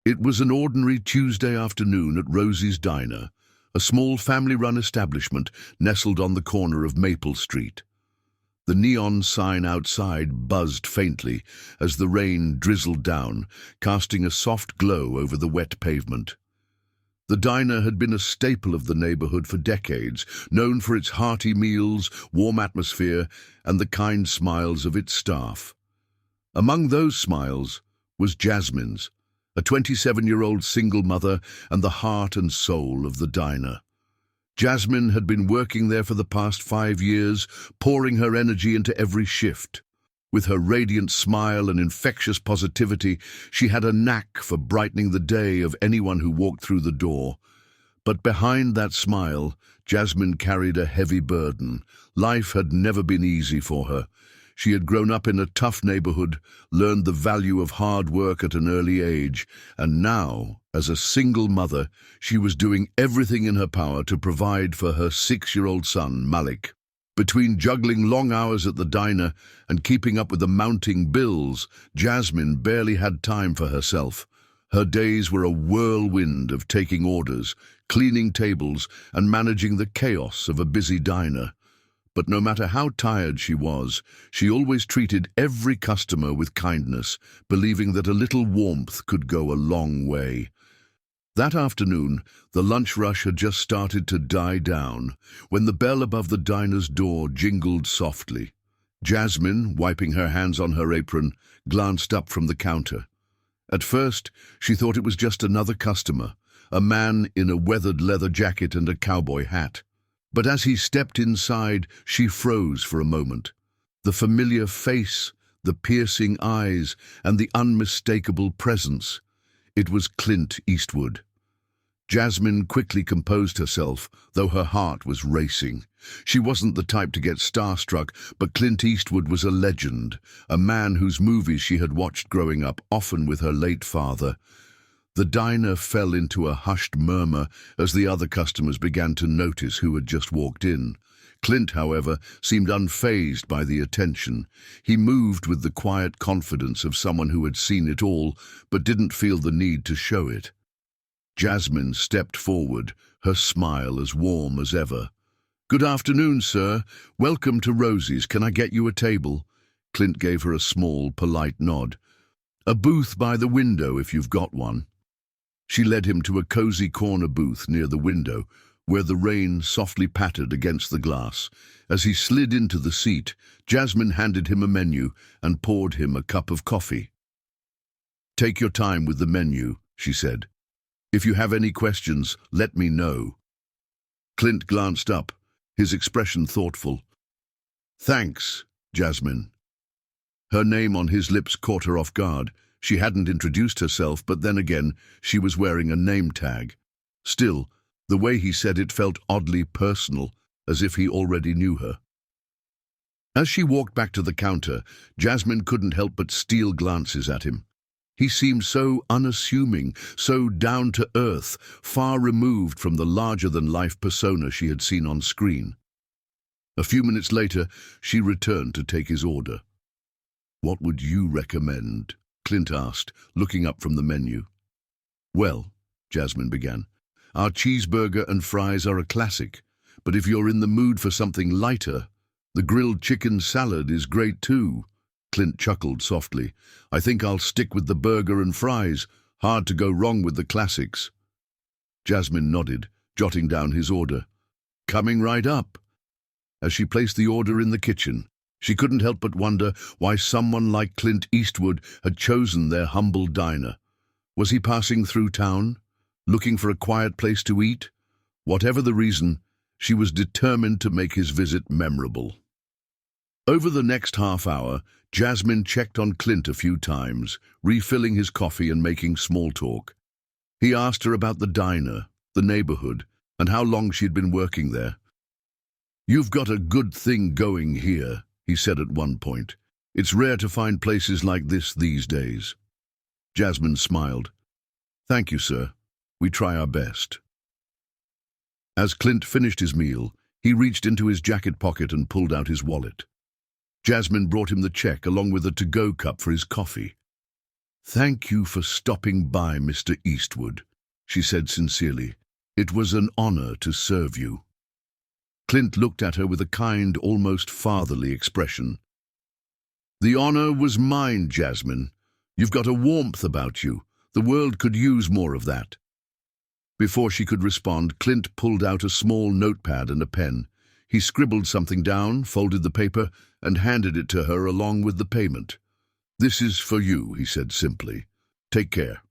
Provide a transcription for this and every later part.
It was an ordinary Tuesday afternoon at Rosie's Diner, a small family-run establishment nestled on the corner of Maple Street. The neon sign outside buzzed faintly as the rain drizzled down, casting a soft glow over the wet pavement. The diner had been a staple of the neighborhood for decades, known for its hearty meals, warm atmosphere, and the kind smiles of its staff. Among those smiles was Jasmine's, a 27-year-old single mother and the heart and soul of the diner. Jasmine had been working there for the past 5 years, pouring her energy into every shift. With her radiant smile and infectious positivity, she had a knack for brightening the day of anyone who walked through the door. But behind that smile, Jasmine carried a heavy burden. Life had never been easy for her. She had grown up in a tough neighborhood, learned the value of hard work at an early age, and now, as a single mother, she was doing everything in her power to provide for her 6-year-old son, Malik. Between juggling long hours at the diner and keeping up with the mounting bills, Jasmine barely had time for herself. Her days were a whirlwind of taking orders, cleaning tables, and managing the chaos of a busy diner. But no matter how tired she was, she always treated every customer with kindness, believing that a little warmth could go a long way. That afternoon, the lunch rush had just started to die down when the bell above the diner's door jingled softly. Jasmine, wiping her hands on her apron, glanced up from the counter. At first, she thought it was just another customer, a man in a weathered leather jacket and a cowboy hat. But as he stepped inside, she froze for a moment. The familiar face, the piercing eyes, and the unmistakable presence. It was Clint Eastwood. Jasmine quickly composed herself, though her heart was racing. She wasn't the type to get starstruck, but Clint Eastwood was a legend, a man whose movies she had watched growing up, often with her late father. The diner fell into a hushed murmur as the other customers began to notice who had just walked in. Clint, however, seemed unfazed by the attention. He moved with the quiet confidence of someone who had seen it all, but didn't feel the need to show it. Jasmine stepped forward, her smile as warm as ever. "Good afternoon, sir. Welcome to Rosie's. Can I get you a table?" Clint gave her a small, polite nod. "A booth by the window, if you've got one." She led him to a cozy corner booth near the window, where the rain softly pattered against the glass. As he slid into the seat, Jasmine handed him a menu and poured him a cup of coffee. "Take your time with the menu," she said. "If you have any questions, let me know." Clint glanced up, his expression thoughtful. "Thanks, Jasmine." Her name on his lips caught her off guard. She hadn't introduced herself, but then again, she was wearing a name tag. Still, the way he said it felt oddly personal, as if he already knew her. As she walked back to the counter, Jasmine couldn't help but steal glances at him. He seemed so unassuming, so down-to-earth, far removed from the larger-than-life persona she had seen on screen. A few minutes later, she returned to take his order. "What would you recommend?" Clint asked, looking up from the menu. "Well," Jasmine began, "our cheeseburger and fries are a classic, but if you're in the mood for something lighter, the grilled chicken salad is great too." Clint chuckled softly. "I think I'll stick with the burger and fries. Hard to go wrong with the classics." Jasmine nodded, jotting down his order. "Coming right up." As she placed the order in the kitchen, she couldn't help but wonder why someone like Clint Eastwood had chosen their humble diner. Was he passing through town, looking for a quiet place to eat? Whatever the reason, she was determined to make his visit memorable. Over the next half hour, Jasmine checked on Clint a few times, refilling his coffee and making small talk. He asked her about the diner, the neighborhood, and how long she'd been working there. "You've got a good thing going here," he said at one point. "It's rare to find places like this these days." Jasmine smiled. "Thank you, sir. We try our best." As Clint finished his meal, he reached into his jacket pocket and pulled out his wallet. Jasmine brought him the check along with a to-go cup for his coffee. "Thank you for stopping by, Mr. Eastwood," she said sincerely. "It was an honor to serve you." Clint looked at her with a kind, almost fatherly expression. "The honor was mine, Jasmine. You've got a warmth about you. The world could use more of that." Before she could respond, Clint pulled out a small notepad and a pen. He scribbled something down, folded the paper, and handed it to her along with the payment. "This is for you," he said simply. "Take care."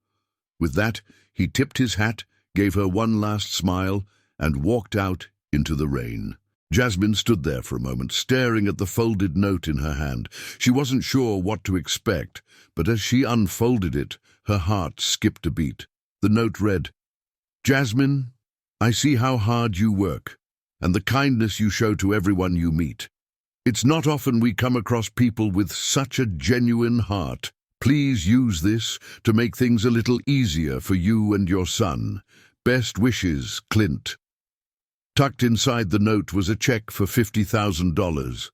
With that, he tipped his hat, gave her one last smile, and walked out into the rain. Jasmine stood there for a moment, staring at the folded note in her hand. She wasn't sure what to expect, but as she unfolded it, her heart skipped a beat. The note read, "Jasmine, I see how hard you work, and the kindness you show to everyone you meet. It's not often we come across people with such a genuine heart. Please use this to make things a little easier for you and your son. Best wishes, Clint." Tucked inside the note was a check for $50,000.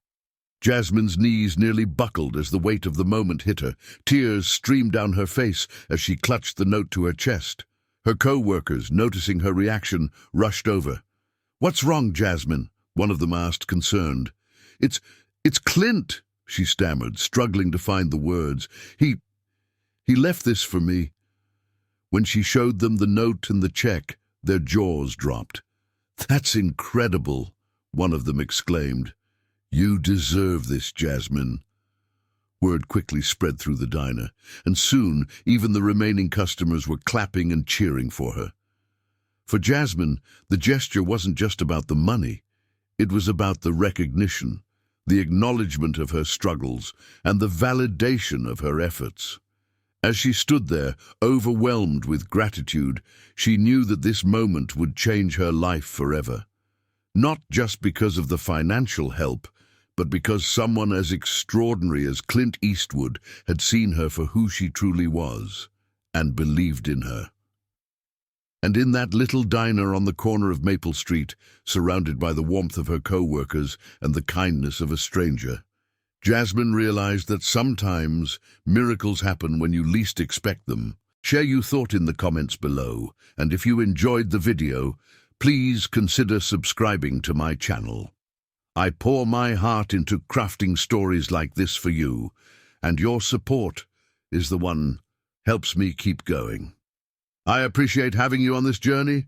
Jasmine's knees nearly buckled as the weight of the moment hit her. Tears streamed down her face as she clutched the note to her chest. Her co-workers, noticing her reaction, rushed over. "What's wrong, Jasmine?" one of them asked, concerned. It's Clint," she stammered, struggling to find the words. He left this for me." When she showed them the note and the check, their jaws dropped. "That's incredible," one of them exclaimed. "You deserve this, Jasmine." Word quickly spread through the diner, and soon even the remaining customers were clapping and cheering for her. For Jasmine, the gesture wasn't just about the money. It was about the recognition, the acknowledgement of her struggles, and the validation of her efforts. As she stood there, overwhelmed with gratitude, she knew that this moment would change her life forever. Not just because of the financial help, but because someone as extraordinary as Clint Eastwood had seen her for who she truly was, and believed in her. And in that little diner on the corner of Maple Street, surrounded by the warmth of her co-workers and the kindness of a stranger, Jasmine realized that sometimes miracles happen when you least expect them. Share your thought in the comments below, and if you enjoyed the video, please consider subscribing to my channel. I pour my heart into crafting stories like this for you, and your support is the one helps me keep going. I appreciate having you on this journey,